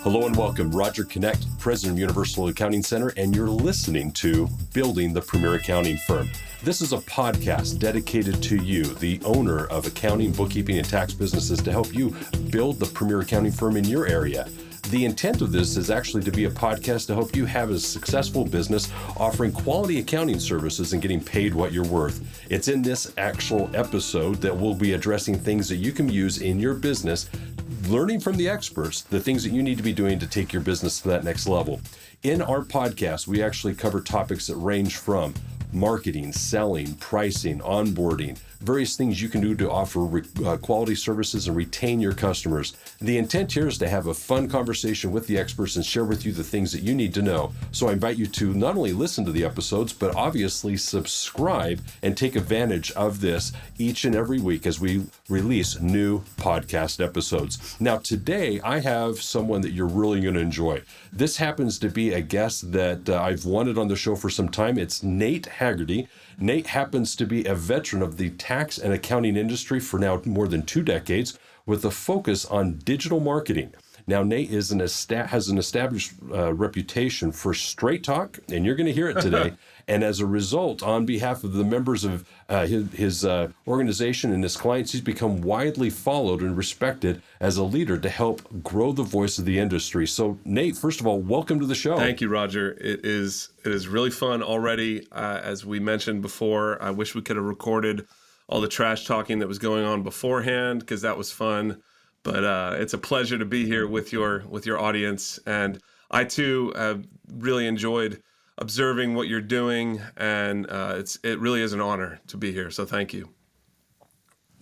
Hello and welcome. Roger Connect, President of Universal Accounting Center, and you're listening to Building the Premier Accounting Firm. This is a podcast dedicated to you, the owner of accounting, bookkeeping, and tax businesses, to help you build the premier accounting firm in your area. The intent of this is actually to be a podcast to help you have a successful business offering quality accounting services and getting paid what you're worth. It's in this actual episode that we'll be addressing things that you can use in your business, learning from the experts, the things that you need to be doing to take your business to that next level. In our podcast, we actually cover topics that range from marketing, selling, pricing, onboarding, various things you can do to offer quality services and retain your customers. The intent here is to have a fun conversation with the experts and share with you the things that you need to know. So I invite you to not only listen to the episodes, but obviously subscribe and take advantage of this each and every week as we release new podcast episodes. Now, today I have someone that you're really going to enjoy. This happens to be a guest that I've wanted on the show for some time. It's Nate Hagerty. Nate happens to be a veteran of the tax and accounting industry for now more than 2 decades with a focus on digital marketing. Now, Nate has an established reputation for straight talk, and you're going to hear it today. And as a result, on behalf of the members of his organization and his clients, he's become widely followed and respected as a leader to help grow the voice of the industry. So, Nate, first of all, welcome to the show. Thank you, Roger. It is really fun already. As we mentioned before, I wish we could have recorded all the trash talking that was going on beforehand, because that was fun. But it's a pleasure to be here with your audience, and I too have really enjoyed observing what you're doing, and it really is an honor to be here. So thank you.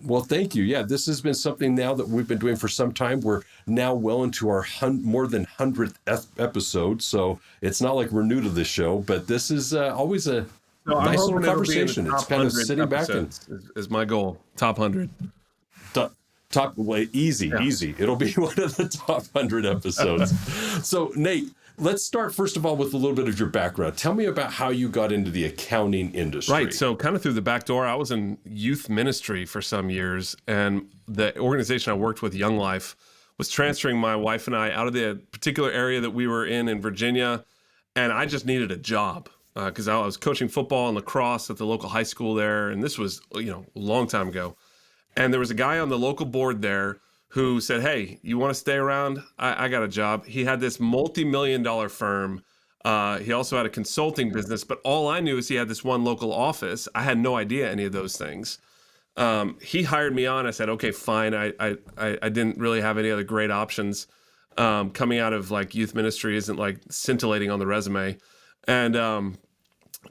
Well, thank you. Yeah, this has been something now that we've been doing for some time. We're now well into our more than 100th episode, so it's not like we're new to this show, but this is always a nice little conversation. It's kind of sitting back and is my goal. Top 100. Top way, easy. It'll be one of the top 100 episodes. So, Nate, let's start first of all with a little bit of your background. Tell me about how you got into the accounting industry. Right. So, kind of through the back door, I was in youth ministry for some years, and the organization I worked with, Young Life, was transferring my wife and I out of the particular area that we were in Virginia, and I just needed a job because I was coaching football and lacrosse at the local high school there, and this was a long time ago. And there was a guy on the local board there who said, "Hey, you want to stay around? I got a job." He had this multi-million-dollar firm. He also had a consulting business, but all I knew is he had this one local office. I had no idea any of those things. He hired me on. I said, "Okay, fine." I didn't really have any other great options. Coming out of youth ministry isn't scintillating on the resume, and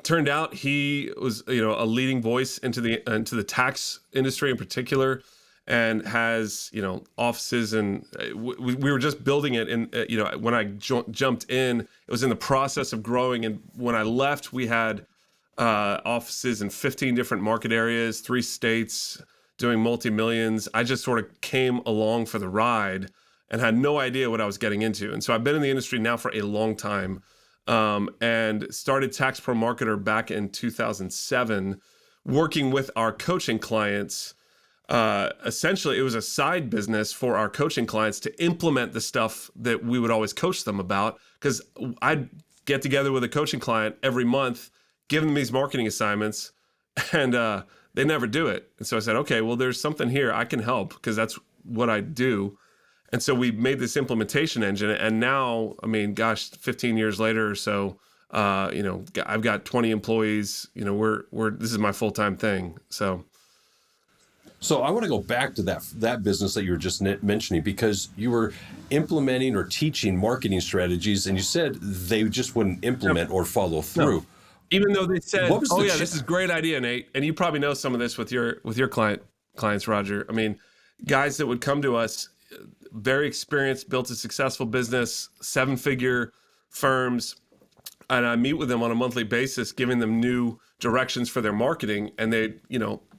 turned out he was, a leading voice into the tax industry in particular, and has, offices, and we were just building it. And when I jumped in, it was in the process of growing. And when I left, we had offices in 15 different market areas, 3 states, doing multi-millions. I just sort of came along for the ride and had no idea what I was getting into. And so I've been in the industry now for a long time. And started Tax Pro Marketer back in 2007, working with our coaching clients. Essentially, it was a side business for our coaching clients to implement the stuff that we would always coach them about, because I'd get together with a coaching client every month, give them these marketing assignments, and they never do it. And so I said, okay, well, there's something here I can help, because that's what I do. And so we made this implementation engine, and now, 15 years later or so, I've got 20 employees. This is my full-time thing. So I want to go back to that business that you were just mentioning, because you were implementing or teaching marketing strategies, and you said they just wouldn't implement or follow through. No. Even though they said, this is a great idea, Nate. And you probably know some of this with your clients, Roger. Guys that would come to us, very experienced, built a successful business, 7-figure firms, and I meet with them on a monthly basis, giving them new directions for their marketing, and they,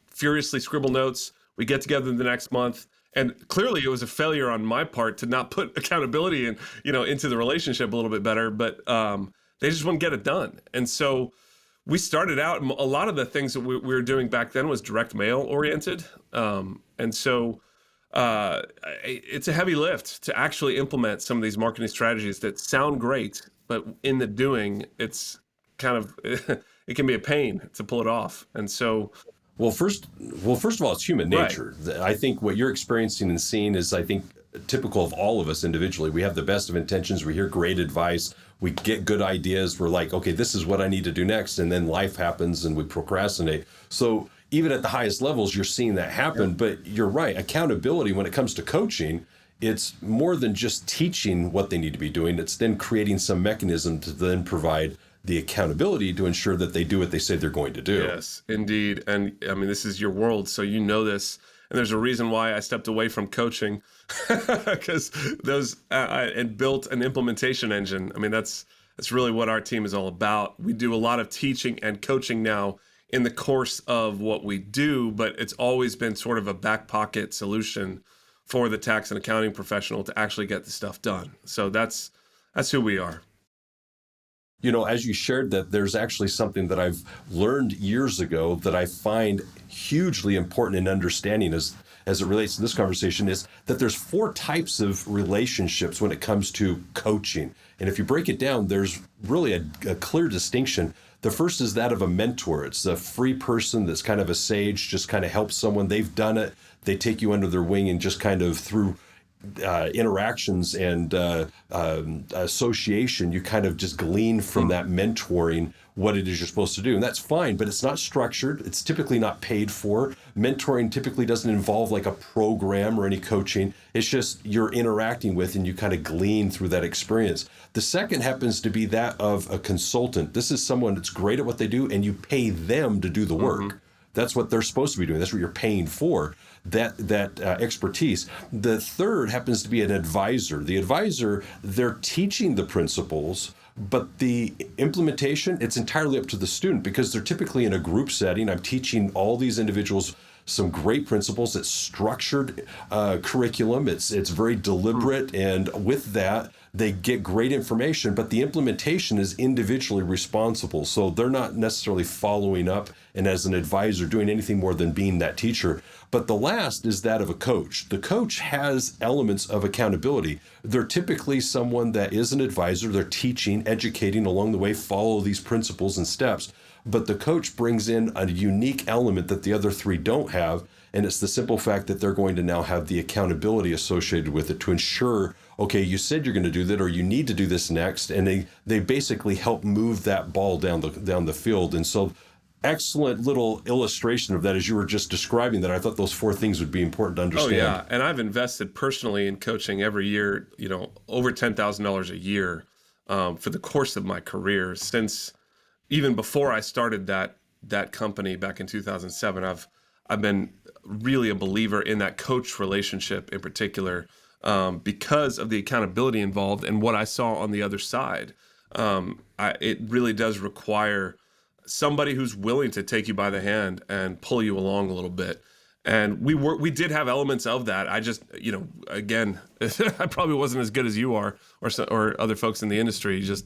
furiously scribble notes. We get together the next month, and clearly it was a failure on my part to not put accountability into the relationship a little bit better, but they just wouldn't get it done. And so we started out, a lot of the things that we were doing back then was direct mail oriented, and so it's a heavy lift to actually implement some of these marketing strategies that sound great, but in the doing, it's kind of, it can be a pain to pull it off. And so, First of all, it's human right. nature. I think what you're experiencing and seeing is, I think, typical of all of us individually. We have the best of intentions. We hear great advice. We get good ideas. We're like, okay, this is what I need to do next. And then life happens and we procrastinate. So even at the highest levels, you're seeing that happen. But you're right. Accountability, when it comes to coaching, it's more than just teaching what they need to be doing. It's then creating some mechanism to then provide the accountability to ensure that they do what they say they're going to do. Yes, indeed. And I mean, this is your world, so you know this. And there's a reason why I stepped away from coaching, because and built an implementation engine. I mean, that's really what our team is all about. We do a lot of teaching and coaching now in the course of what we do, but it's always been sort of a back pocket solution for the tax and accounting professional to actually get the stuff done. So that's who we are. You know, as you shared that, there's actually something that I've learned years ago that I find hugely important in understanding as it relates to this conversation, is that there's 4 types of relationships when it comes to coaching. And if you break it down, there's really a clear distinction. The first is that of a mentor. It's a free person that's kind of a sage, just kind of helps someone. They've done it. They take you under their wing and just kind of through interactions and association, you kind of just glean from that mentoring what it is you're supposed to do. And that's fine, but it's not structured. It's typically not paid for. Mentoring typically doesn't involve like a program or any coaching. It's just you're interacting with and you kind of glean through that experience. The second happens to be that of a consultant. This is someone that's great at what they do and you pay them to do the work. Mm-hmm. That's what they're supposed to be doing. That's what you're paying for, that expertise. The third happens to be an advisor. The advisor, they're teaching the principles, but the implementation, it's entirely up to the student because they're typically in a group setting. I'm teaching all these individuals some great principles. It's structured curriculum. It's very deliberate. And with that, they get great information, but the implementation is individually responsible. So they're not necessarily following up and as an advisor doing anything more than being that teacher. But the last is that of a coach. The coach has elements of accountability. They're typically someone that is an advisor. They're teaching, educating along the way, follow these principles and steps. But the coach brings in a unique element that the other 3 don't have. And it's the simple fact that they're going to now have the accountability associated with it to ensure, okay, you said you're going to do that, or you need to do this next. And they basically help move that ball down the field. And so excellent little illustration of that as you were just describing that. I thought those 4 things would be important to understand. Oh, yeah. And I've invested personally in coaching every year, over $10,000 a year for the course of my career. Since even before I started that company back in 2007, I've been really a believer in that coach relationship in particular because of the accountability involved and what I saw on the other side. It really does require somebody who's willing to take you by the hand and pull you along a little bit. And we did have elements of that. I just, again, I probably wasn't as good as you are or other folks in the industry. Just,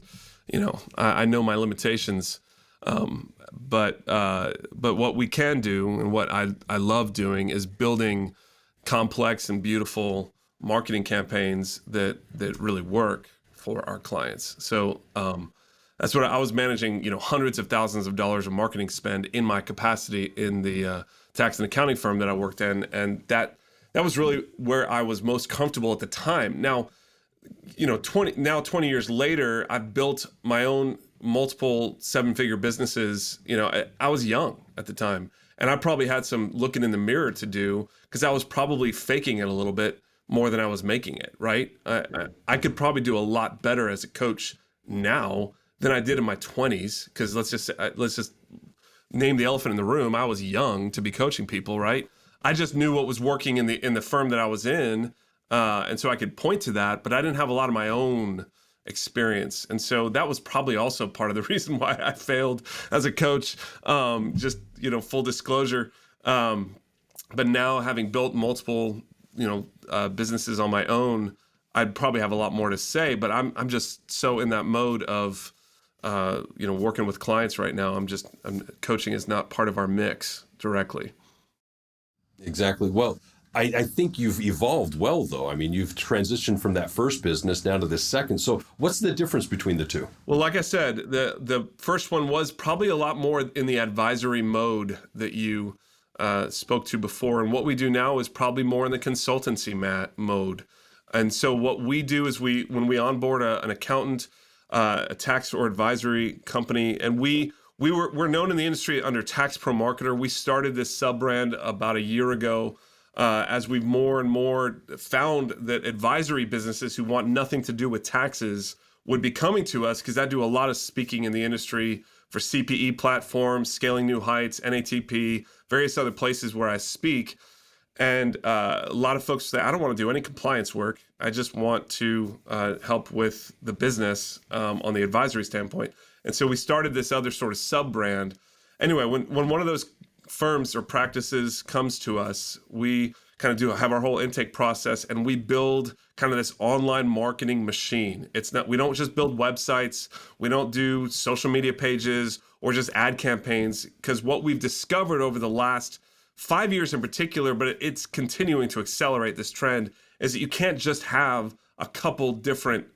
I know my limitations. But what we can do and what I love doing is building complex and beautiful marketing campaigns that really work for our clients. So that's what I was managing, hundreds of thousands of dollars of marketing spend in my capacity in the tax and accounting firm that I worked in. And that was really where I was most comfortable at the time. Now, 20 years later, I've built my own multiple 7-figure businesses. I was young at the time, and I probably had some looking in the mirror to do because I was probably faking it a little bit more than I was making it, right? I could probably do a lot better as a coach now than I did in my 20s because let's just name the elephant in the room. I was young to be coaching people, right? I just knew what was working in the firm that I was in, and so I could point to that, but I didn't have a lot of my own experience. And so that was probably also part of the reason why I failed as a coach, just, full disclosure. But now having built multiple, businesses on my own, I'd probably have a lot more to say, but I'm just so in that mode of, working with clients right now. Coaching is not part of our mix directly. Exactly. Well, I think you've evolved well, though. I mean, you've transitioned from that first business down to this second. So what's the difference between the two? Well, like I said, the first one was probably a lot more in the advisory mode that you spoke to before. And what we do now is probably more in the consultancy mode. And so what we do is when we onboard an accountant, a tax or advisory company, and we're known in the industry under Tax Pro Marketer. We started this sub-brand about a year ago as we've more and more found that advisory businesses who want nothing to do with taxes would be coming to us, because I do a lot of speaking in the industry for CPE platforms, Scaling New Heights, NATP, various other places where I speak. And a lot of folks say, I don't want to do any compliance work. I just want to help with the business on the advisory standpoint. And so we started this other sort of sub-brand. Anyway, when one of those firms or practices comes to us, we kind of have our whole intake process, and we build kind of this online marketing machine. We don't just build websites, we don't do social media pages or just ad campaigns, because what we've discovered over the last 5 years in particular, but it's continuing to accelerate this trend, is that you can't just have a couple different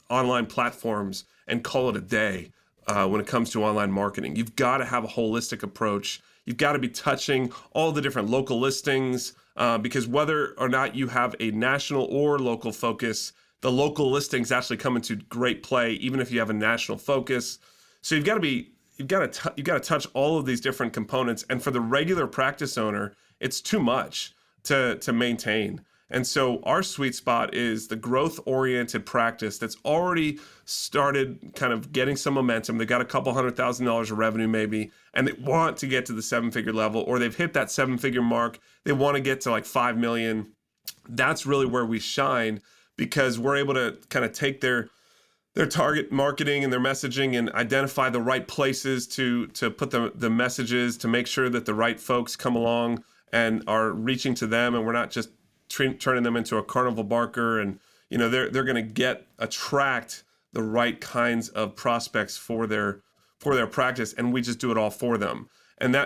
online platforms and call it a day when it comes to online marketing. You've got to have a holistic approach. You've got to be touching all the different local listings, because whether or not you have a national or local focus, the local listings actually come into great play, even if you have a national focus. So you've got to touch all of these different components. And for the regular practice owner, it's too much to maintain. And so our sweet spot is the growth-oriented practice that's already started kind of getting some momentum. They got a couple $100,000 of revenue maybe, and they want to get to the seven-figure level, or they've hit that seven-figure mark. They want to get to like 5 million. That's really where we shine, because we're able to kind of take their target marketing and their messaging and identify the right places to put the messages, to make sure that the right folks come along and are reaching to them, and we're not just turning them into a carnival barker. And they're going to attract the right kinds of prospects for their practice, and we just do it all for them. And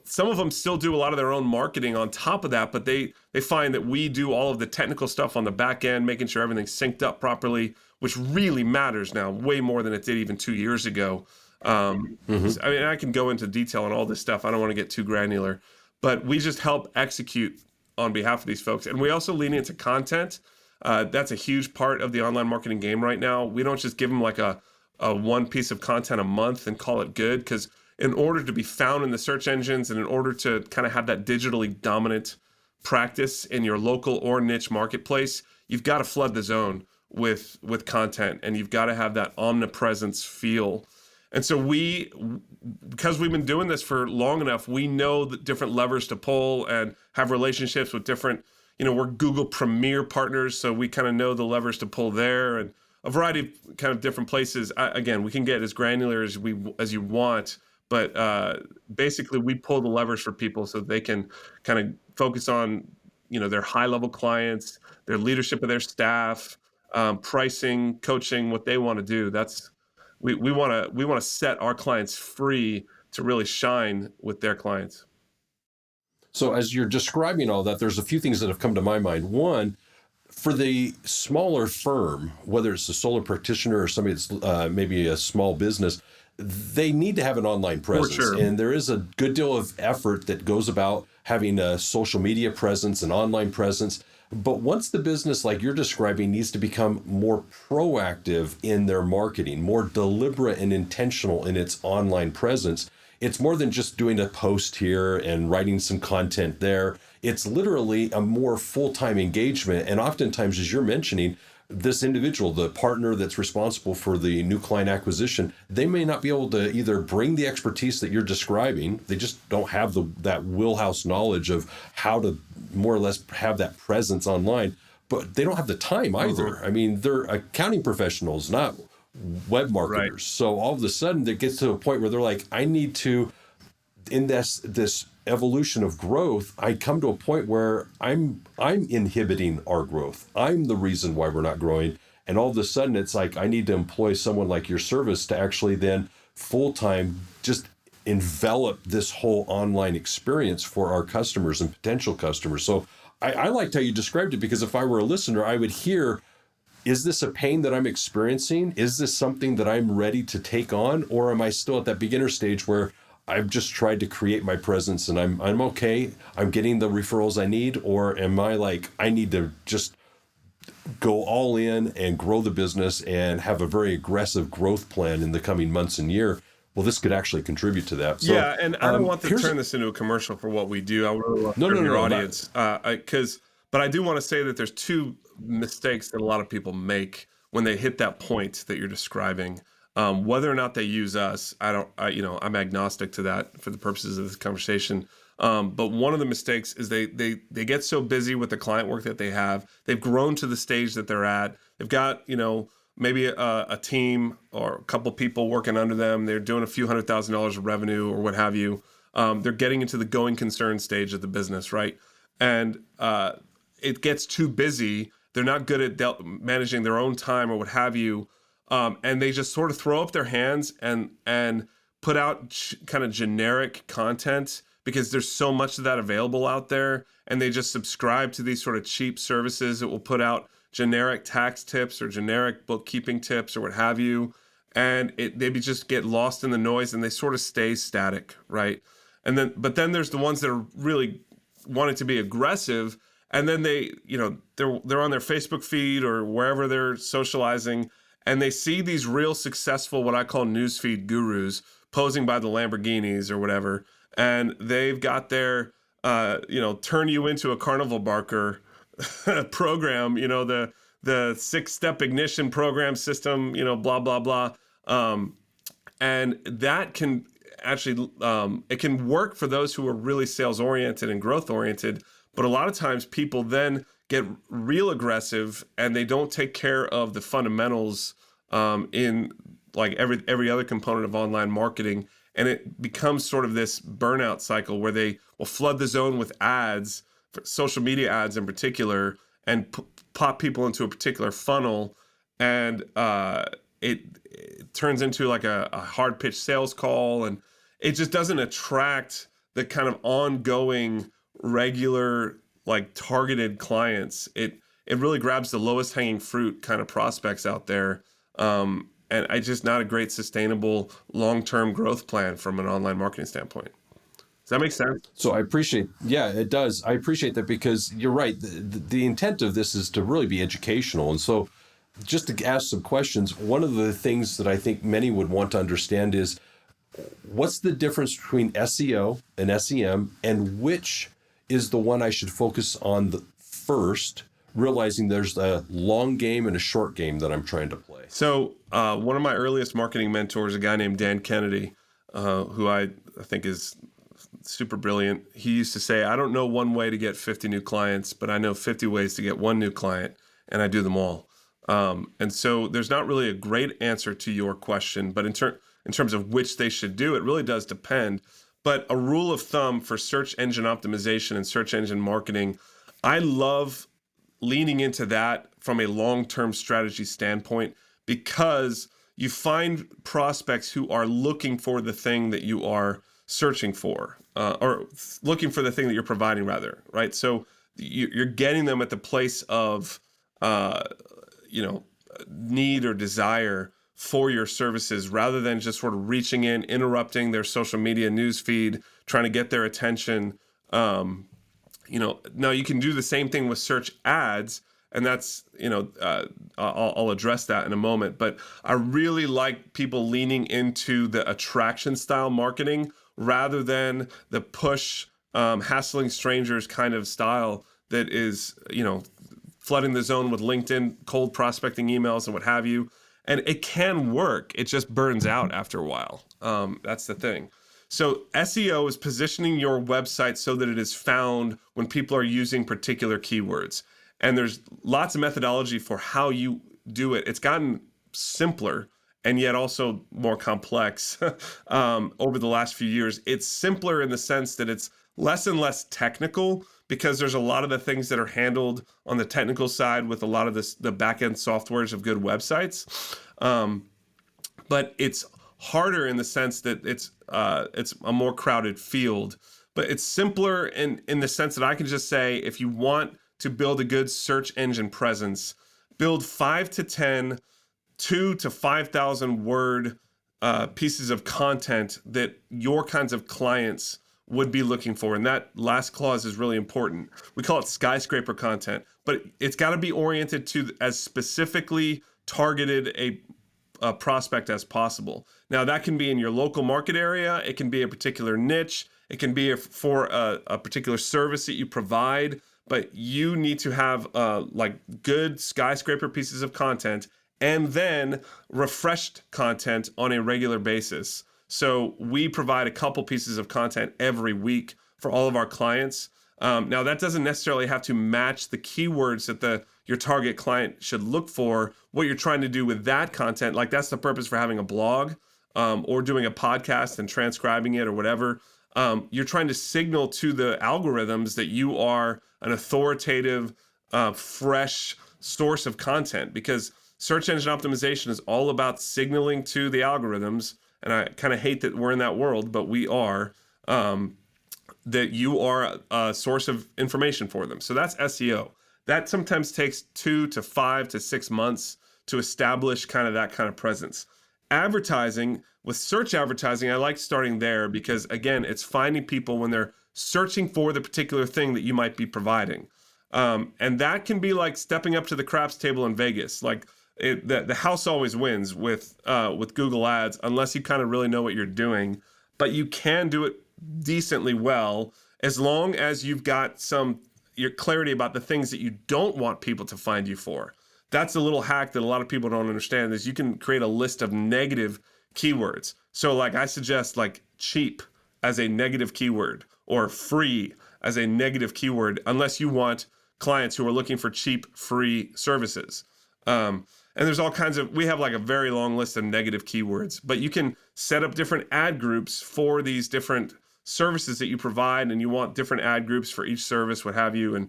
some of them still do a lot of their own marketing on top of that, but they find that we do all of the technical stuff on the back end, making sure everything's synced up properly, which really matters now, way more than it did even 2 years ago. I mean, I can go into detail on all this stuff. I don't want to get too granular, but we just help execute on behalf of these folks. And we also lean into content. That's a huge part of the online marketing game right now. We don't just give them like a one piece of content a month and call it good, because in order to be found in the search engines and in order to kind of have that digitally dominant practice in your local or niche marketplace, you've got to flood the zone with content, and you've got to have that omnipresence feel. And so because we've been doing this for long enough, we know the different levers to pull and have relationships with different, we're Google Premier partners, so we kind of know the levers to pull there, and a variety of kind of different places. Again, we can get as granular as you want, but basically we pull the levers for people so they can kind of focus on, their high-level clients, their leadership of their staff, pricing, coaching, what they want to do. We want to set our clients free to really shine with their clients. So as you're describing all that, there's a few things that have come to my mind. One, for the smaller firm, whether it's a solo practitioner or somebody that's maybe a small business, they need to have an online presence. For sure. And there is a good deal of effort that goes about having a social media presence, an online presence. But once the business, like you're describing, needs to become more proactive in their marketing, more deliberate and intentional in its online presence, it's more than just doing a post here and writing some content there. It's literally a more full-time engagement. And oftentimes, as you're mentioning, this individual, the partner that's responsible for the new client acquisition, they may not be able to either bring the expertise that you're describing. They just don't have that wheelhouse knowledge of how to more or less have that presence online, but they don't have the time either. I mean, they're accounting professionals, not web marketers. Right. So all of a sudden it gets to a point where they're like, I need to, in this evolution of growth, I come to a point where I'm inhibiting our growth. I'm the reason why we're not growing. And all of a sudden it's like, I need to employ someone like your service to actually then full-time just envelop this whole online experience for our customers and potential customers. So I liked how you described it, because if I were a listener, I would hear, is this a pain that I'm experiencing? Is this something that I'm ready to take on? Or am I still at that beginner stage where I've just tried to create my presence and I'm okay, I'm getting the referrals I need? Or am I like, I need to just go all in and grow the business and have a very aggressive growth plan in the coming months and year? Well, this could actually contribute to that. So, Yeah, and I don't want to turn this into a commercial for what we do. I really want to serve your audience, but I do want to say that there's two mistakes that a lot of people make when they hit that point that you're describing. Whether or not they use us, I'm agnostic to that for the purposes of this conversation. But one of the mistakes is they get so busy with the client work that they have. They've grown to the stage that they're at. They've got, maybe a team or a couple people working under them. They're doing a few $100,000 of revenue or what have you. They're getting into the going concern stage of the business, right? And it gets too busy. They're not good at managing their own time or what have you. And they just sort of throw up their hands and put out kind of generic content because there's so much of that available out there. And they just subscribe to these sort of cheap services that will put out generic tax tips or generic bookkeeping tips or what have you. And they just get lost in the noise and they sort of stay static, right? But then there's the ones that are really wanting to be aggressive. And then they're on their Facebook feed or wherever they're socializing, and they see these real successful, what I call newsfeed gurus, posing by the Lamborghinis or whatever, and they've got their, turn you into a carnival barker program, the 6-step ignition program system, blah, blah, blah. And that can actually, it can work for those who are really sales oriented and growth oriented. But a lot of times people then get real aggressive and they don't take care of the fundamentals in like every other component of online marketing. And it becomes sort of this burnout cycle where they will flood the zone with ads, social media ads in particular, and pop people into a particular funnel. And it turns into like a hard pitch sales call. And it just doesn't attract the kind of ongoing regular, like targeted clients. It really grabs the lowest hanging fruit kind of prospects out there. And it's just not a great sustainable long-term growth plan from an online marketing standpoint. Does that make sense? So it does. I appreciate that, because you're right. The intent of this is to really be educational. And so just to ask some questions, one of the things that I think many would want to understand is, what's the difference between SEO and SEM, and which is the one I should focus on first, realizing there's a long game and a short game that I'm trying to play? So one of my earliest marketing mentors, a guy named Dan Kennedy, who I think is super brilliant. He used to say, I don't know one way to get 50 new clients, but I know 50 ways to get one new client, and I do them all. And so there's not really a great answer to your question, but in terms of which they should do, it really does depend. But a rule of thumb for search engine optimization and search engine marketing, I love leaning into that from a long-term strategy standpoint, because you find prospects who are looking for the thing that you are searching for, or looking for the thing that you're providing, rather, right? So you're getting them at the place of, need or desire for your services, rather than just sort of reaching in, interrupting their social media news feed, trying to get their attention. Now you can do the same thing with search ads, and that's, I'll address that in a moment. But I really like people leaning into the attraction style marketing rather than the push, hassling strangers kind of style that is, flooding the zone with LinkedIn cold prospecting emails and what have you. And it can work. It just burns out after a while. That's the thing. So SEO is positioning your website so that it is found when people are using particular keywords. And there's lots of methodology for how you do it. It's gotten simpler and yet also more complex over the last few years. It's simpler in the sense that it's less and less technical, because there's a lot of the things that are handled on the technical side with a lot of the back-end softwares of good websites. But it's harder in the sense that it's a more crowded field. but it's simpler in the sense that I can just say, if you want to build a good search engine presence, build 5 to 10, 2 to 5,000 word pieces of content that your kinds of clients would be looking for. And that last clause is really important. We call it skyscraper content, but it's got to be oriented to as specifically targeted a prospect as possible. Now, that can be in your local market area. It can be a particular niche. It can be for a particular service that you provide. But you need to have like good skyscraper pieces of content and then refreshed content on a regular basis. So we provide a couple pieces of content every week for all of our clients. Now, that doesn't necessarily have to match the keywords that your target client should look for. What you're trying to do with that content, like that's the purpose for having a blog or doing a podcast and transcribing it or whatever. You're trying to signal to the algorithms that you are an authoritative, fresh source of content, because search engine optimization is all about signaling to the algorithms. And I kind of hate that we're in that world, but we are, that you are a source of information for them. So that's SEO. That sometimes takes 2 to 5 to 6 months to establish kind of that kind of presence. Advertising, with search advertising, I like starting there because, again, it's finding people when they're searching for the particular thing that you might be providing. And that can be like stepping up to the craps table in Vegas. Like the house always wins with Google Ads, unless you kind of really know what you're doing. But you can do it decently well as long as you've got your clarity about the things that you don't want people to find you for. That's a little hack that a lot of people don't understand, is you can create a list of negative keywords. So like I suggest like cheap as a negative keyword or free as a negative keyword, unless you want clients who are looking for cheap, free services. And there's all kinds we have like a very long list of negative keywords, but you can set up different ad groups for these different services that you provide, and you want different ad groups for each service, what have you. And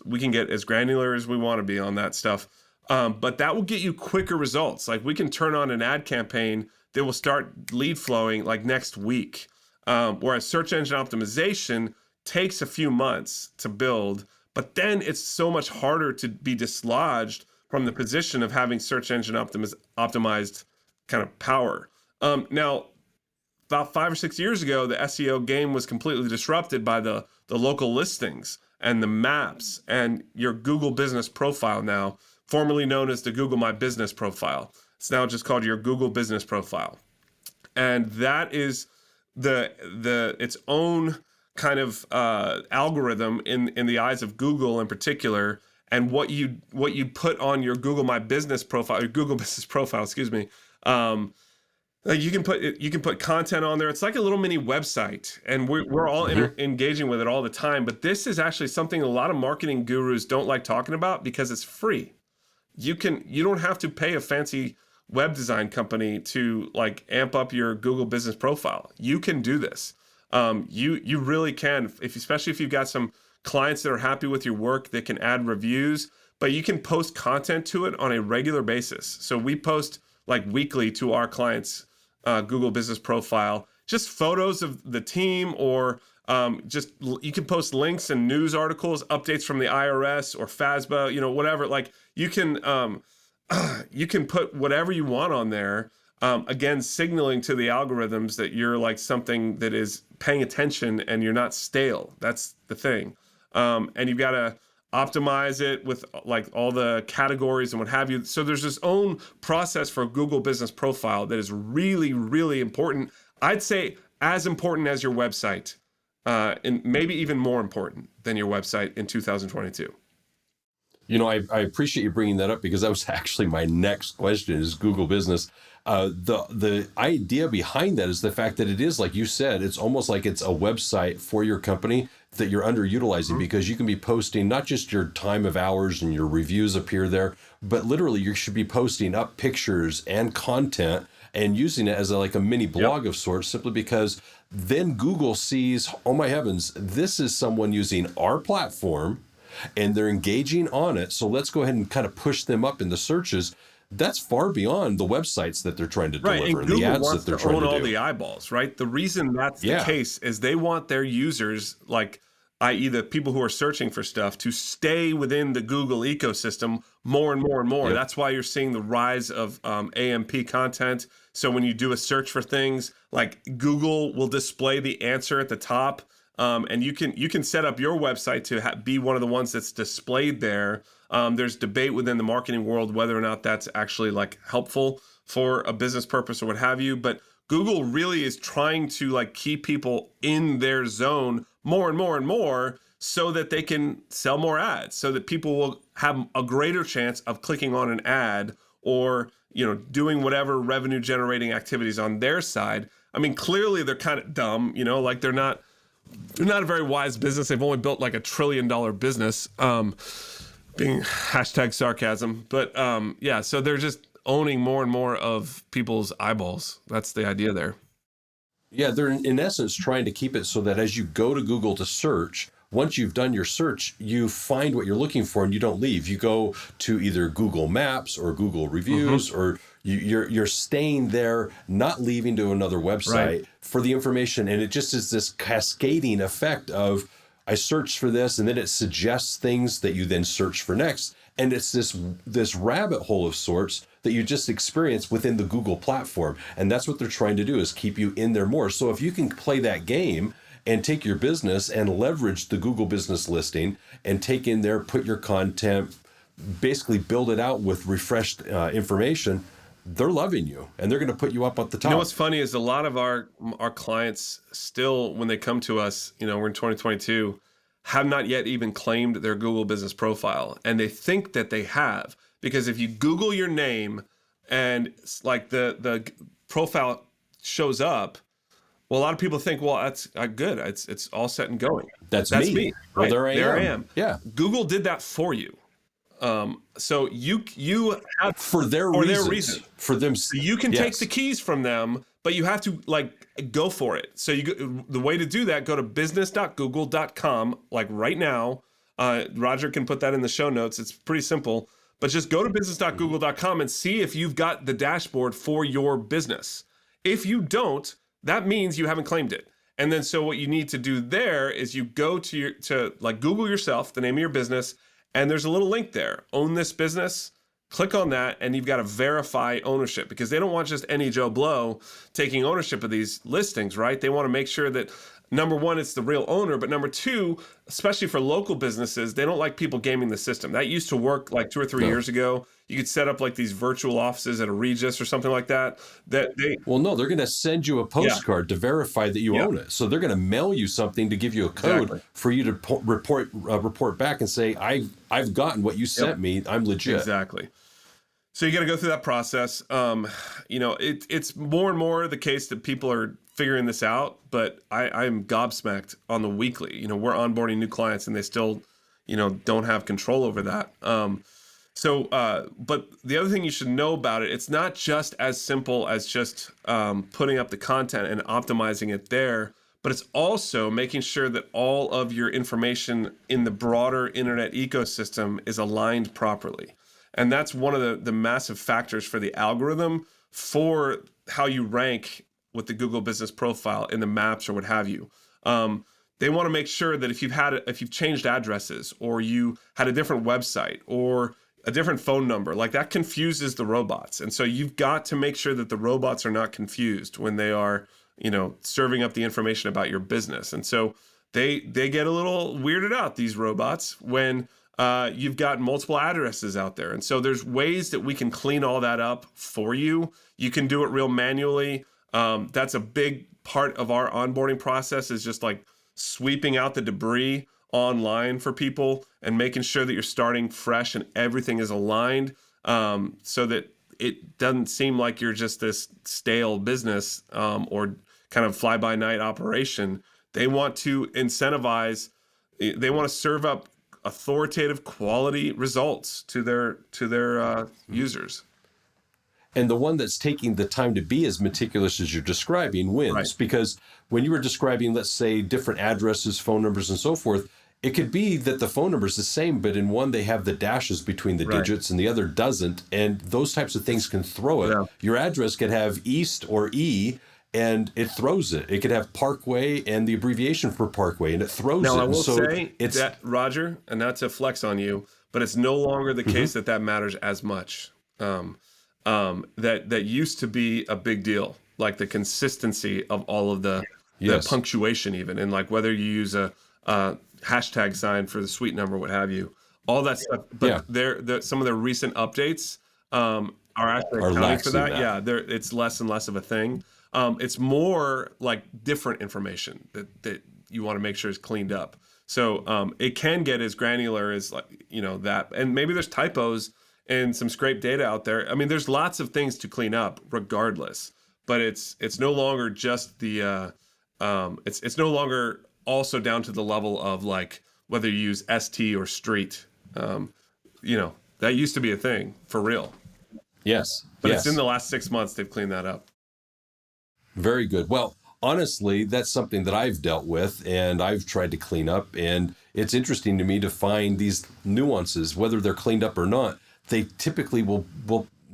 we can get as granular as we want to be on that stuff. But that will get you quicker results. Like we can turn on an ad campaign that will start lead flowing like next week. Whereas search engine optimization takes a few months to build, but then it's so much harder to be dislodged from the position of having search engine optimized kind of power. Now, about 5 or 6 years ago, the SEO game was completely disrupted by the local listings and the maps and your Google Business Profile now, formerly known as the Google My Business Profile. It's now just called your Google Business Profile. And that is its own kind of algorithm in the eyes of Google in particular. And what you put on your Google My Business Profile, or Google Business Profile, excuse me, you can put content on there. It's like a little mini website, and we're all engaging with it all the time. But this is actually something a lot of marketing gurus don't like talking about because it's free. You don't have to pay a fancy web design company to like amp up your Google Business Profile. You can do this. You really can, especially if you've got some clients that are happy with your work that can add reviews, but you can post content to it on a regular basis. So we post like weekly to our clients' Google Business Profile, just photos of the team, or you can post links and news articles, updates from the IRS or FASBA, whatever. Like you can put whatever you want on there. Again, signaling to the algorithms that you're like something that is paying attention and you're not stale. That's the thing. And you've got to optimize it with like all the categories and what have you. So there's this own process for Google Business Profile that is really, really important. I'd say as important as your website, and maybe even more important than your website in 2022. I appreciate you bringing that up, because that was actually my next question is Google Business. The idea behind that is the fact that it is, like you said, it's almost like it's a website for your company that you're underutilizing, because you can be posting not just your time of hours and your reviews appear there, but literally you should be posting up pictures and content and using it as like a mini blog of sorts, simply because then Google sees, oh my heavens, this is someone using our platform and they're engaging on it. So let's go ahead and kind of push them up in the searches. that's far beyond the websites that they're trying to Right, deliver and and the Google ads that wants they're to trying own to all do. the eyeballs, right? The reason that's the Yeah. case is they want their users, like, i.e. the people who are searching for stuff, to stay within the Google ecosystem more and more and more. Yep. That's why you're seeing the rise of AMP content. So when you do a search for things, like, Google will display the answer at the top, and you can set up your website to be one of the ones that's displayed there. There's debate within the marketing world whether or not that's actually, like, helpful for a business purpose or what have you. But Google really is trying to, like, keep people in their zone more and more and more so that they can sell more ads, so that people will have a greater chance of clicking on an ad or, doing whatever revenue generating activities on their side. I mean, clearly they're kind of dumb, like they're not a very wise business. They've only built like $1 trillion business, being hashtag sarcasm. But yeah, so they're just owning more and more of people's eyeballs. That's the idea there. Yeah, they're in essence trying to keep it so that as you go to Google to search, once you've done your search, you find what you're looking for and you don't leave. You go to either Google Maps or Google Reviews, or you're staying there, not leaving to another website for the information. And it just is this cascading effect of, I searched for this, and then it suggests things that you then search for next. And it's this rabbit hole of sorts that you just experience within the Google platform. And that's what they're trying to do, is keep you in there more. So if you can play that game and take your business and leverage the Google business listing and take in there, put your content, basically build it out with refreshed information, they're loving you and they're going to put you up at the top. You know what's funny is a lot of our clients still, when they come to us, we're in 2022, have not yet even claimed their Google business profile. And they think that they have, because if you Google your name and like the profile shows up, well, a lot of people think, well, that's good. It's all set and going. That's me. Well, Right. there I am. Yeah. Google did that for you. So you have for their reason. For them. So you can take the keys from them, but you have to go for it. So the way to do that, go to business.google.com, like right now. Roger can put that in the show notes. It's pretty simple, but just go to business.google.com and see if you've got the dashboard for your business. If you don't, that means you haven't claimed it. And then so what you need to do there is you go to Google yourself, the name of your business, and there's a little link there, own this business. Click on that, and you've got to verify ownership, because they don't want just any Joe Blow taking ownership of these listings, right? They want to make sure that, number one, it's the real owner, but number two, especially for local businesses, they don't like people gaming the system. That used to work like 2 or 3 years ago. You could set up like these virtual offices at a Regis or something like that. Well, no, they're going to send you a postcard to verify that you own it. So they're going to mail you something to give you a code for you to report back and say, I've gotten what you sent me. I'm legit. Exactly. So you got to go through that process. It's more and more the case that people are figuring this out, but I'm gobsmacked on the weekly. We're onboarding new clients and they still, don't have control over that. But the other thing you should know about it, it's not just as simple as just putting up the content and optimizing it there, but it's also making sure that all of your information in the broader internet ecosystem is aligned properly. And that's one of the massive factors for the algorithm for how you rank with the Google business profile in the maps or what have you. They want to make sure that if you've changed addresses, or you had a different website or a different phone number, like that confuses the robots. And so you've got to make sure that the robots are not confused when they are, serving up the information about your business. And so they get a little weirded out, these robots, when you've got multiple addresses out there. And so there's ways that we can clean all that up for you. You can do it real manually. That's a big part of our onboarding process, is just like sweeping out the debris online for people and making sure that you're starting fresh and everything is aligned, so that it doesn't seem like you're just this stale business or kind of fly-by-night operation. They want to incentivize, they want to serve up authoritative quality results to their users. And the one that's taking the time to be as meticulous as you're describing wins. Right. Because when you were describing, let's say, different addresses, phone numbers, and so forth, it could be that the phone number is the same, but in one they have the dashes between the digits and the other doesn't. And those types of things can throw it. Yeah. Your address could have East or E, and it throws it. It could have Parkway and the abbreviation for Parkway, and it throws it. Now, I will so say that, Roger, and not to flex on you, but it's no longer the case that matters as much. That used to be a big deal, like the consistency of all of the punctuation even, and like whether you use a hashtag sign for the suite number, what have you, all that stuff. But some of the recent updates are actually accounting for that. Yeah, it's less and less of a thing. It's more like different information that you want to make sure is cleaned up. So it can get as granular as that, and maybe there's typos and some scraped data out there. I mean, there's lots of things to clean up regardless, but it's no longer just the it's no longer also down to the level of like whether you use ST or street. That used to be a thing for real. Yes. But it's in the last 6 months they've cleaned that up. Very good. Well, honestly, that's something that I've dealt with and I've tried to clean up. And it's interesting to me to find these nuances, whether they're cleaned up or not. They typically will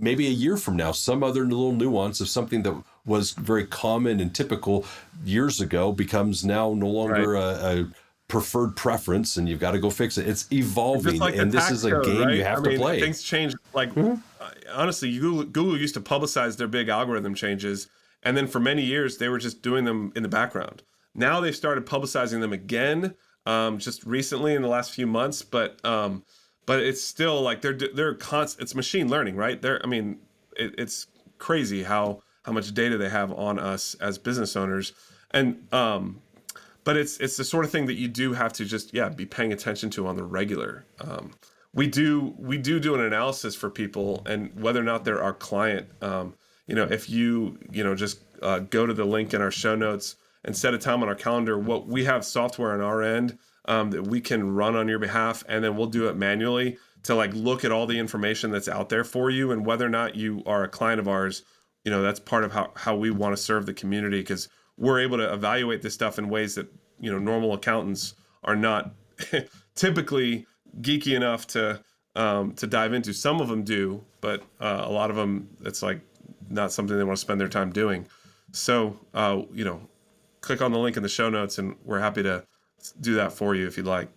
maybe a year from now, some other little nuance of something that was very common and typical years ago becomes now no longer a preferred preference, and you've got to go fix it. It's evolving, like and this is a game you have to play. Things change. Like, honestly, Google used to publicize their big algorithm changes, and then for many years, they were just doing them in the background. Now they've started publicizing them again, just recently in the last few months, but it's still like they're constant. It's machine learning, right? It's crazy how much data they have on us as business owners, and but it's the sort of thing that you do have to just be paying attention to on the regular. We do an analysis for people, and whether or not they're our client. If you just go to the link in our show notes and set a time on our calendar, we have software on our end that we can run on your behalf, and then we'll do it manually to like look at all the information that's out there for you, and whether or not you are a client of ours. That's part of how we want to serve the community, because we're able to evaluate this stuff in ways that normal accountants are not typically geeky enough to dive into. Some of them do, but a lot of them, it's like not something they want to spend their time doing. So click on the link in the show notes, and we're happy to do that for you if you'd like.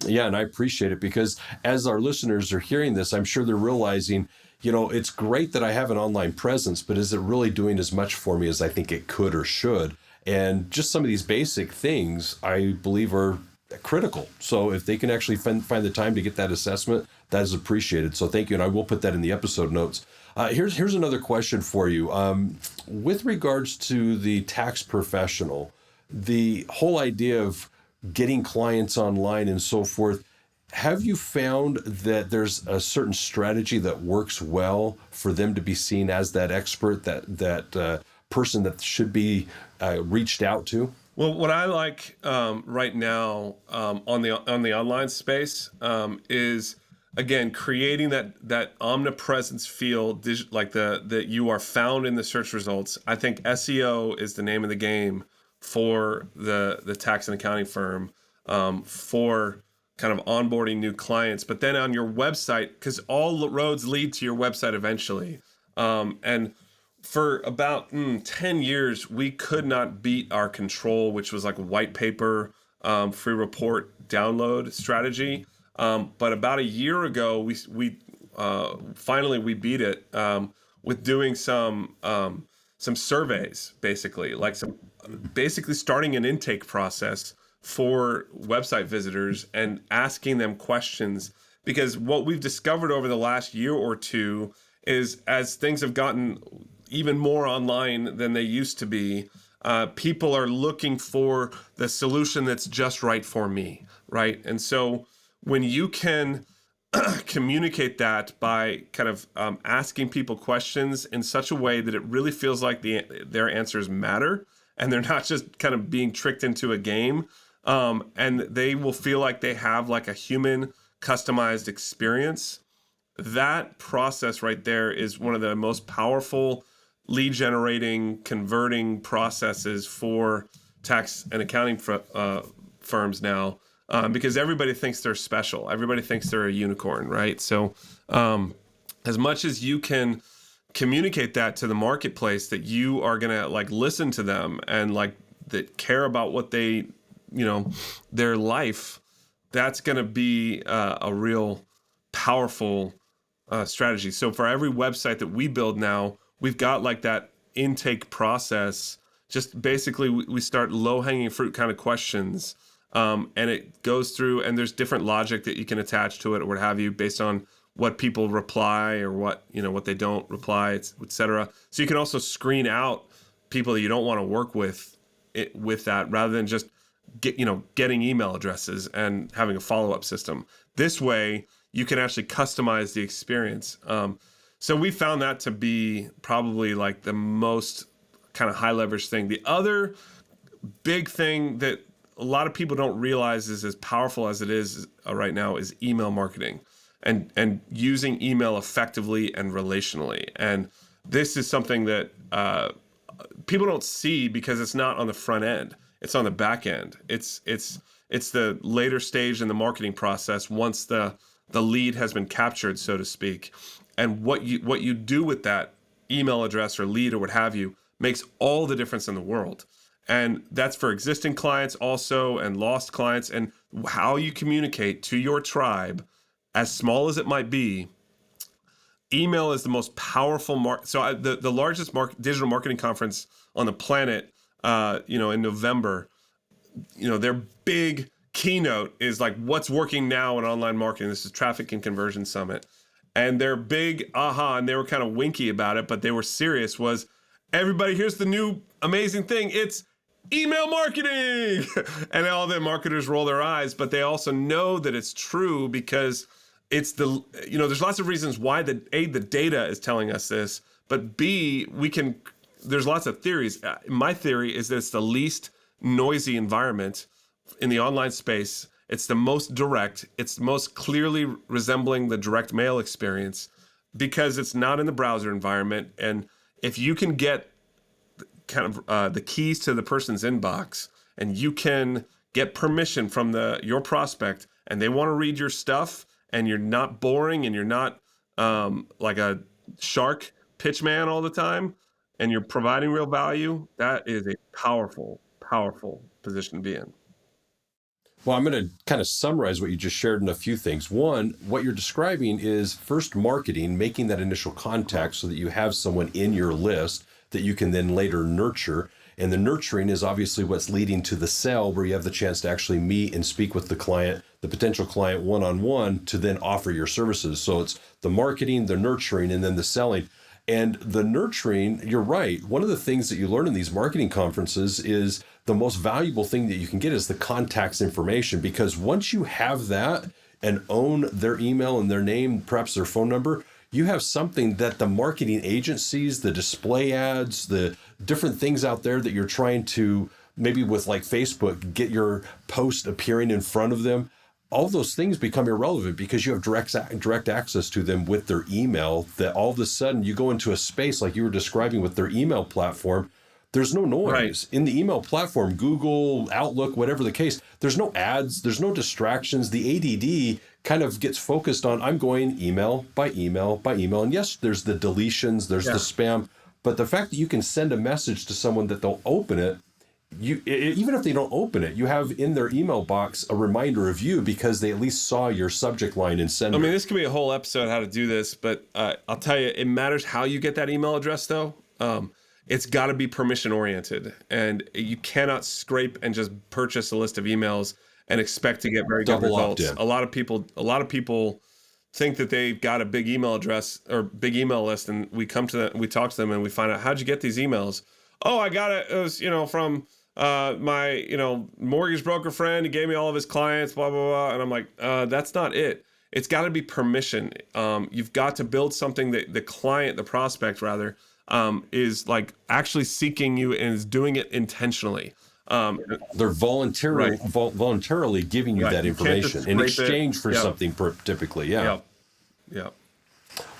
Yeah, and I appreciate it, because as our listeners are hearing this, I'm sure they're realizing, it's great that I have an online presence, but is it really doing as much for me as I think it could or should? And just some of these basic things, I believe, are critical. So if they can actually find the time to get that assessment, that is appreciated. So thank you, and I will put that in the episode notes. Here's another question for you. With regards to the tax professional, the whole idea of getting clients online and so forth, have you found that there's a certain strategy that works well for them to be seen as that expert, that person that should be reached out to? Well, what I like right now on the online space is, again, creating that omnipresence feel, like that you are found in the search results. I think SEO is the name of the game for the tax and accounting firm, for kind of onboarding new clients, but then on your website, because all roads lead to your website eventually. And for about 10 years, we could not beat our control, which was like a white paper, free report download strategy. But about a year ago, we finally beat it with doing some surveys, basically starting an intake process for website visitors and asking them questions. Because what we've discovered over the last year or two is, as things have gotten even more online than they used to be, people are looking for the solution that's just right for me, right? And so when you can communicate that by kind of asking people questions in such a way that it really feels like their answers matter, and they're not just kind of being tricked into a game, and they will feel like they have like a human customized experience. That process right there is one of the most powerful lead generating, converting processes for tax and accounting firms now. because everybody thinks they're special. Everybody thinks they're a unicorn, right? So as much as you can communicate that to the marketplace, that you are going to like listen to them and like that care about what they, their life, that's going to be a real powerful strategy. So for every website that we build now, we've got like that intake process. Just basically we start low-hanging fruit kind of questions, and it goes through, and there's different logic that you can attach to it or what have you based on what people reply or what they don't reply, et cetera. So you can also screen out people that you don't want to work with that, rather than just getting email addresses and having a follow-up system. This way you can actually customize the experience. So we found that to be probably like the most kind of high leverage thing. The other big thing that a lot of people don't realize is as powerful as it is right now is email marketing and using email effectively and relationally. And this is something that people don't see because it's not on the front end. It's on the back end. It's the later stage in the marketing process once the lead has been captured, so to speak. And what you do with that email address or lead or what have you makes all the difference in the world. And that's for existing clients also and lost clients, and how you communicate to your tribe, as small as it might be. Email is the most powerful the largest digital marketing conference on the planet, in November, their big keynote is like, what's working now in online marketing? This is Traffic and Conversion Summit. And their big and they were kind of winky about it, but they were serious, was, everybody, here's the new amazing thing. It's email marketing. And all the marketers roll their eyes, but they also know that it's true because it's there's lots of reasons why the data is telling us this, but B, there's lots of theories. My theory is that it's the least noisy environment in the online space. It's the most direct. It's most clearly resembling the direct mail experience because it's not in the browser environment. And if you can get kind of the keys to the person's inbox, and you can get permission from your prospect, and they want to read your stuff, and you're not boring, and you're not like a shark pitch man all the time, and you're providing real value, that is a powerful, powerful position to be in. Well, I'm going to kind of summarize what you just shared in a few things. One, what you're describing is first marketing, making that initial contact so that you have someone in your list that you can then later nurture. And the nurturing is obviously what's leading to the sale, where you have the chance to actually meet and speak with the client, the potential client one-on-one, to then offer your services. So it's the marketing, the nurturing, and then the selling. And the nurturing, you're right. One of the things that you learn in these marketing conferences is the most valuable thing that you can get is the contacts information, because once you have that and own their email and their name, perhaps their phone number, you have something that the marketing agencies, the display ads, the different things out there that you're trying to, maybe with like Facebook, get your post appearing in front of them. All those things become irrelevant because you have direct access to them with their email, that all of a sudden you go into a space like you were describing with their email platform. There's no noise. Right. In the email platform, Google, Outlook, whatever the case, there's no ads, there's no distractions. The ADD kind of gets focused on, I'm going email by email by email. And yes, there's the deletions, there's the spam, but the fact that you can send a message to someone that they'll open it, even if they don't open it, you have in their email box a reminder of you because they at least saw your subject line and sender. I mean, this could be a whole episode how to do this, but I'll tell you, it matters how you get that email address, though. It's got to be permission oriented, and you cannot scrape and just purchase a list of emails and expect to get very good results. A lot of people think that they've got a big email address or big email list, and we talk to them, and we find out, how'd you get these emails? Oh, I got it. It was from my mortgage broker friend. He gave me all of his clients, blah blah blah. And I'm like, that's not it. It's got to be permission. You've got to build something that the client, the prospect rather, is like actually seeking you and is doing it intentionally. They're voluntarily giving you that information in exchange for something typically. Yeah.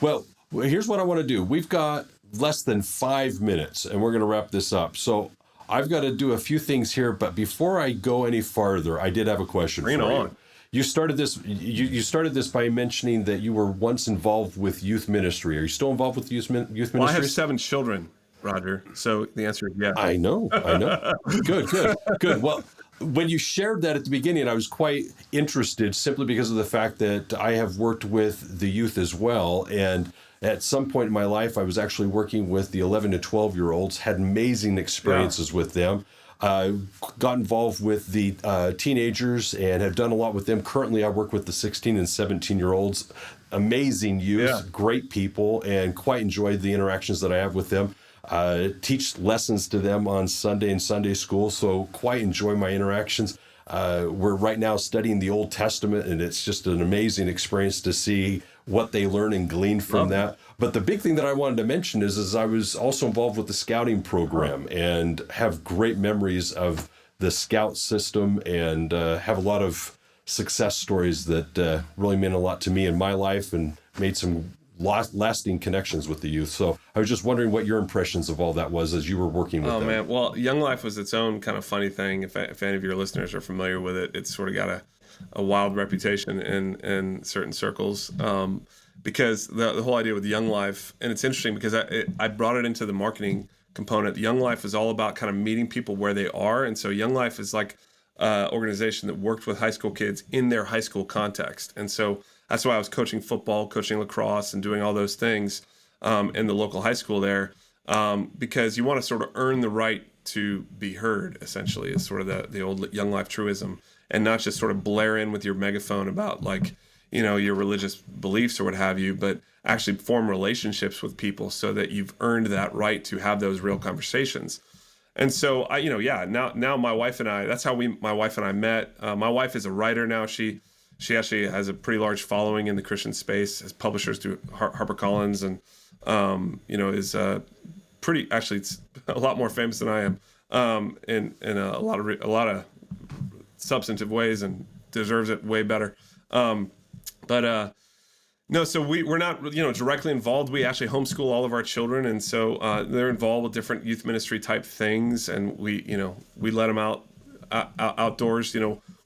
Well, here's what I want to do. We've got less than 5 minutes and we're going to wrap this up. So I've got to do a few things here, but before I go any farther, I did have a question for you. You started this. You started this by mentioning that you were once involved with youth ministry. Are you still involved with youth ministry? Well, I have 7 children, Roger. So the answer is yes. I know. Good. Well, when you shared that at the beginning, I was quite interested simply because of the fact that I have worked with the youth as well. And at some point in my life, I was actually working with the 11 to 12-year-olds, had amazing experiences with them. Got involved with the teenagers and have done a lot with them. Currently, I work with the 16 and 17-year-olds. Amazing youth, great people, and quite enjoyed the interactions that I have with them. Teach lessons to them on Sunday in Sunday school, so quite enjoy my interactions. We're right now studying the Old Testament, and it's just an amazing experience to see what they learn and glean from that. But the big thing that I wanted to mention is I was also involved with the scouting program and have great memories of the scout system and have a lot of success stories that really meant a lot to me in my life and made some lasting connections with the youth. So I was just wondering what your impressions of all that was as you were working with them. Oh, man. Well, Young Life was its own kind of funny thing. If any of your listeners are familiar with it, it's sort of got a wild reputation in certain circles. Because the whole idea with Young Life, and it's interesting because I brought it into the marketing component. Young Life is all about kind of meeting people where they are. And so Young Life is like an organization that worked with high school kids in their high school context. And so that's why I was coaching football, coaching lacrosse, and doing all those things in the local high school there, because you want to sort of earn the right to be heard, essentially, is sort of the old Young Life truism, and not just sort of blare in with your megaphone about your religious beliefs or what have you, but actually form relationships with people so that you've earned that right to have those real conversations. And so now my wife and I, that's how my wife and I met. My wife is a writer now. She actually has a pretty large following in the Christian space, as publishers through HarperCollins, and is pretty. Actually, it's a lot more famous than I am in a lot of substantive ways, and deserves it way better. No, so we're not directly involved. We actually homeschool all of our children, and so they're involved with different youth ministry type things, and we let them outdoors,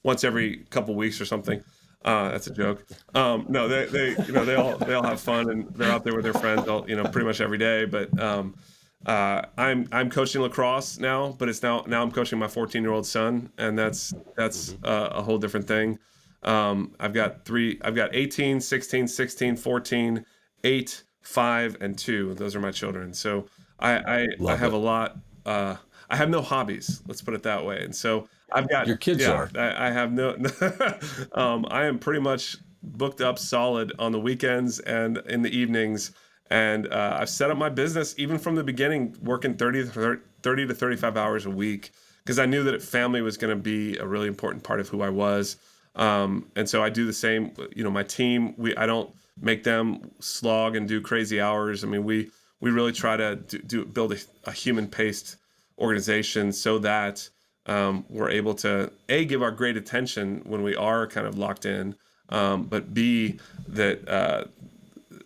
once every couple weeks or something. That's a joke. No, they all have fun, and they're out there with their friends, pretty much every day. But I'm coaching lacrosse now, but it's now I'm coaching my 14-year-old son, and that's a whole different thing. I've got 18, 16, 16, 14, 8, 5, and 2. Those are my children. So I have a lot. I have no hobbies. Let's put it that way. And so I've got your kids are. I have no. I am pretty much booked up solid on the weekends and in the evenings. And I've set up my business even from the beginning, working 30 to 35 hours a week, because I knew that family was going to be a really important part of who I was. And so I do the same. My team. I don't make them slog and do crazy hours. I mean, we really try to build a human-paced organization so that we're able to give our great attention when we are kind of locked in, but B, that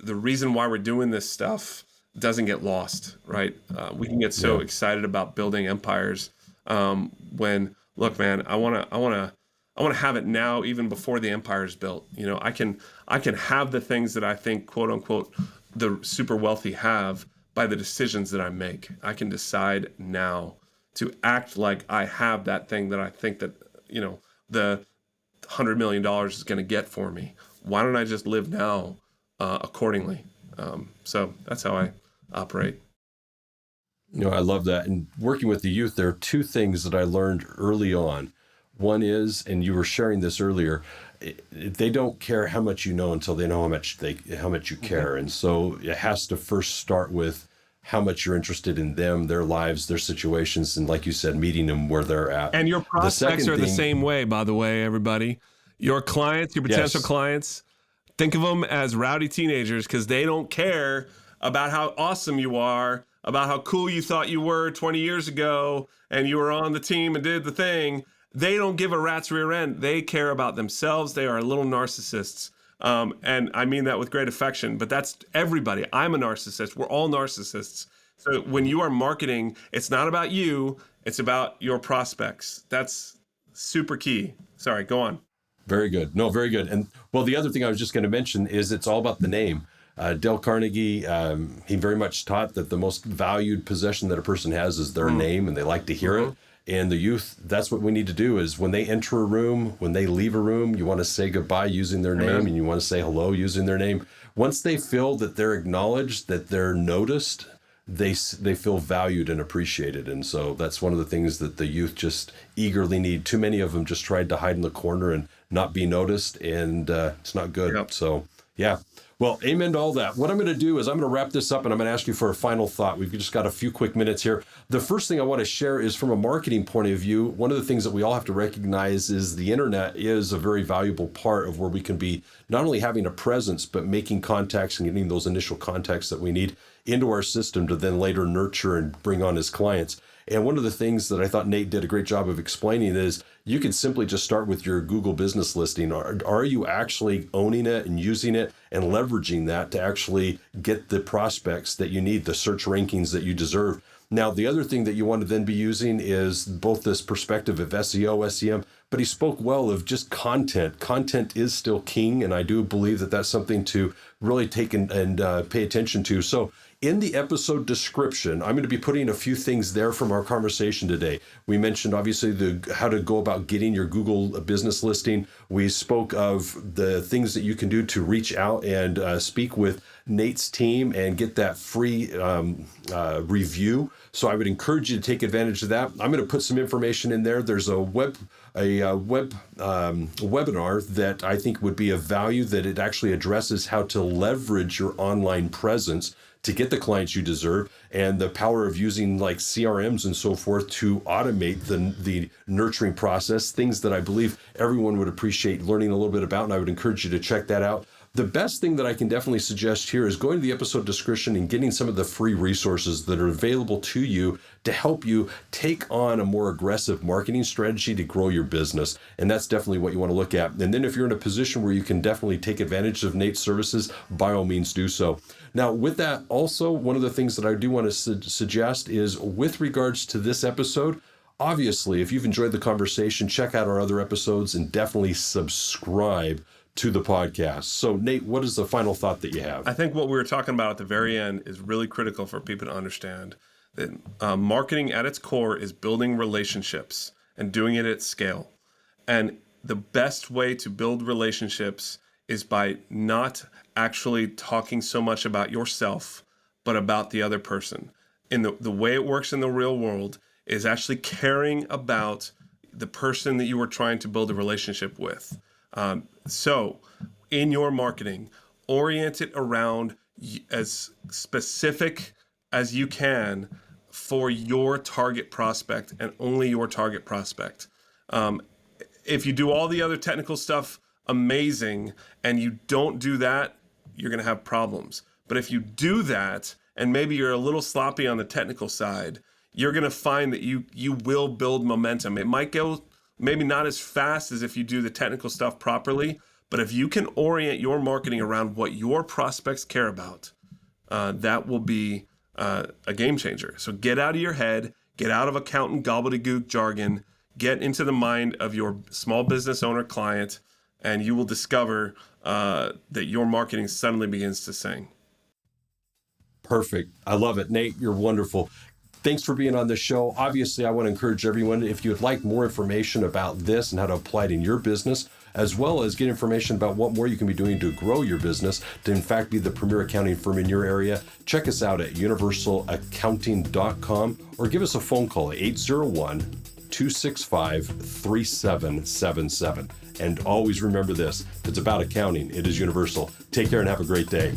the reason why we're doing this stuff doesn't get lost, right? We can get so excited about building empires when, look, man, I want to have it now, even before the empire is built. I can have the things that I think, quote unquote, the super wealthy have by the decisions that I make. I can decide now to act like I have that thing that I think that, the $100 million is going to get for me. Why don't I just live now accordingly? So that's how I operate. I love that. And working with the youth, there are two things that I learned early on. One is, and you were sharing this earlier, they don't care how much you know until they know how much you care. And so it has to first start with how much you're interested in them, their lives, their situations, and like you said, meeting them where they're at. And your prospects are the same way, by the way, everybody. Your clients, your potential clients, think of them as rowdy teenagers, because they don't care about how awesome you are, about how cool you thought you were 20 years ago, and you were on the team and did the thing. They don't give a rat's rear end. They care about themselves. They are little narcissists. And I mean that with great affection, but that's everybody. I'm a narcissist. We're all narcissists. So when you are marketing, it's not about you. It's about your prospects. That's super key. Sorry, go on. Very good. No, very good. And well, the other thing I was just going to mention is it's all about the name. Dale Carnegie, he very much taught that the most valued possession that a person has is their name, and they like to hear it. And the youth, that's what we need to do is when they enter a room, when they leave a room, you want to say goodbye using their name, and you want to say hello using their name. Once they feel that they're acknowledged, that they're noticed, they feel valued and appreciated. And so that's one of the things that the youth just eagerly need. Too many of them just tried to hide in the corner and not be noticed, and it's not good. Yep. So, yeah. Well, amen to all that. What I'm going to do is I'm going to wrap this up, and I'm going to ask you for a final thought. We've just got a few quick minutes here. The first thing I want to share is from a marketing point of view, one of the things that we all have to recognize is the internet is a very valuable part of where we can be not only having a presence, but making contacts and getting those initial contacts that we need into our system to then later nurture and bring on as clients. And one of the things that I thought Nate did a great job of explaining is you can simply just start with your Google business listing. Are you actually owning it and using it and leveraging that to actually get the prospects that you need, the search rankings that you deserve? Now, the other thing that you want to then be using is both this perspective of SEO, SEM, but he spoke well of just content. Content is still king, and I do believe that that's something to really take and pay attention to. So in the episode description, I'm going to be putting a few things there from our conversation today. We mentioned, obviously, how to go about getting your Google business listing. We spoke of the things that you can do to reach out and speak with Nate's team and get that free review. So I would encourage you to take advantage of that. I'm going to put some information in there. There's a webinar that I think would be of value, that it actually addresses how to leverage your online presence to get the clients you deserve, and the power of using like CRMs and so forth to automate the nurturing process, things that I believe everyone would appreciate learning a little bit about, and I would encourage you to check that out. The best thing that I can definitely suggest here is going to the episode description and getting some of the free resources that are available to you to help you take on a more aggressive marketing strategy to grow your business. And that's definitely what you want to look at. And then if you're in a position where you can definitely take advantage of Nate's services, by all means do so. Now, with that, also, one of the things that I do want to suggest is with regards to this episode, obviously, if you've enjoyed the conversation, check out our other episodes and definitely subscribe to the podcast. So, Nate, what is the final thought that you have? I think what we were talking about at the very end is really critical for people to understand that marketing at its core is building relationships and doing it at scale. And the best way to build relationships is by not actually talking so much about yourself, but about the other person. And the way it works in the real world is actually caring about the person that you are trying to build a relationship with. So in your marketing, orient it around as specific as you can for your target prospect and only your target prospect. If you do all the other technical stuff, amazing, and you don't do that, you're going to have problems. But if you do that, and maybe you're a little sloppy on the technical side, you're going to find that you will build momentum. It might go maybe not as fast as if you do the technical stuff properly, but if you can orient your marketing around what your prospects care about, that will be a game changer. So get out of your head, get out of accountant gobbledygook jargon, get into the mind of your small business owner client, and you will discover that your marketing suddenly begins to sing. Perfect. I love it. Nate, you're wonderful. Thanks for being on the show. Obviously, I want to encourage everyone, if you would like more information about this and how to apply it in your business, as well as get information about what more you can be doing to grow your business, to in fact be the premier accounting firm in your area, check us out at universalaccounting.com or give us a phone call at 801-265-3777. And always remember this, if it's about accounting, it is universal. Take care and have a great day.